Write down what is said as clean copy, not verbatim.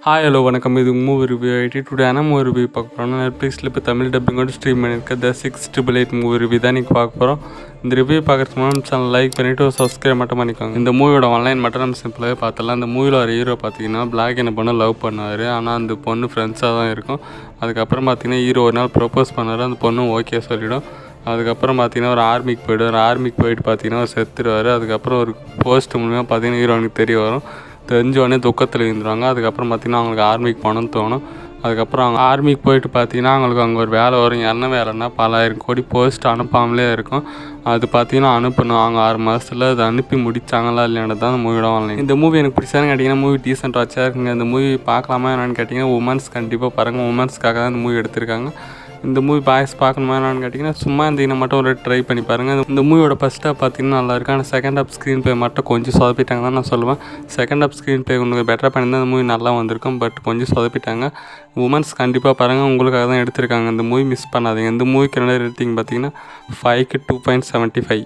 Hi hello வணக்கம். இது movie review ஆகிட்டு டுடே மூவி ரிவ்யூ பார்க்க போகிறோம். நெட்ஃப்ளிக்ஸில் இப்போ தமிழ் டப்பிங்கோட ஸ்ட்ரீம் பண்ணியிருக்க த 688 மூவி ரிவ்யூ தான் நீங்கள் பார்க்க போகிறோம். இந்த ரிவ்யூ பார்க்குறதுக்கு முன்னாடி சேனல் லைக் பண்ணிவிட்டு ஒரு சப்ஸ்கிரைப் மட்டும் பண்ணிக்கோங்க. இந்த மூவியோட ஆன்லைன் மட்டும் நம்ம சிம்பிளாகவே பார்த்துடலாம். இந்த மூவியில் ஒரு ஹீரோ பார்த்தீங்கன்னா பிளாக் என்ன பொண்ணு லவ் பண்ணார். ஆனால் அந்த பொண்ணு ஃப்ரெண்ட்ஸாக தான் இருக்கும். அதுக்கப்புறம் பார்த்தீங்கன்னா ஹீரோ ஒரு நாள் ப்ரொப்போஸ் பண்ணார். அந்த பொண்ணு ஓகே சொல்லிவிடும். அதுக்கப்புறம் பார்த்தீங்கன்னா ஒரு ஆர்மிக்கு போய்டுவார். ஆர்மிக்கு போயிட்டு பார்த்தீங்கன்னா ஒரு செத்துருவார். அதுக்கப்புறம் ஒரு போஸ்ட் மூலிமா பார்த்தீங்கன்னா ஹீரோனுக்கு தெரிய வரும். தெரிஞ்சோடனே துக்கத்தில் இருந்துருவாங்க. அதுக்கப்புறம் பார்த்திங்கன்னா அவங்களுக்கு ஆர்மிக்கு போகணுன்னு தோணும். அதுக்கப்புறம் அவங்க ஆர்மிக்கு போயிட்டு பார்த்திங்கன்னா அவங்களுக்கு அங்கே ஒரு வேலை வரும். என்ன வேலைன்னா 10,000 கோடி போஸ்ட் அனுப்பாமலே இருக்கும். அது பார்த்திங்கன்னா அனுப்பணும். அவங்க 6 மாதத்தில் அதை அனுப்பி முடித்தாங்களா இல்லையானது தான் அந்த மூவியோட ஆன்லைன். இந்த மூவி எனக்கு பிடிச்சான்னு கேட்டிங்கன்னா மூவி டீசென்ட் வாட்சாக இருக்குங்க. இந்த மூவி பார்க்கலாமா என்னென்னு கேட்டிங்கன்னா உமன்ஸ் கண்டிப்பாக பாருங்கள். உமன்ஸ்க்காக தான் இந்த மூவி எடுத்திருக்காங்க. இந்த மூவி பாய்ஸ் பார்க்கணுமா என்னன்னு கேட்டிங்கன்னா சும்மா இருந்தீங்கன்னா மட்டும் ஒரு ட்ரை பண்ணி பாருங்கள். இந்த மூவியோட ஃபஸ்ட் ஹாப் பார்த்தீங்கன்னா நல்லாயிருக்கு. ஆனால் செகண்ட் ஹாப் ஸ்க்ரீன் ப்ளே மட்டும் கொஞ்சம் சொதப்பிட்டாங்க தான் நான் சொல்லுவேன். செகண்ட் ஹாப் ஸ்க்ரீன் ப்ளே கொஞ்சம் பெட்டராக பண்ணியிருந்தால் இந்த மூவி நல்லா வந்திருக்கும். பட் கொஞ்சம் சொதப்பிட்டாங்க. உமன்ஸ் கண்டிப்பாக பாருங்கள். உங்களுக்காக தான் எடுத்திருக்காங்க. இந்த மூவி மிஸ் பண்ணாதீங்க. இந்த மூவிக்கு என்ன ரேட்டிங் பார்த்தீங்கன்னா 5க்கு 2.75.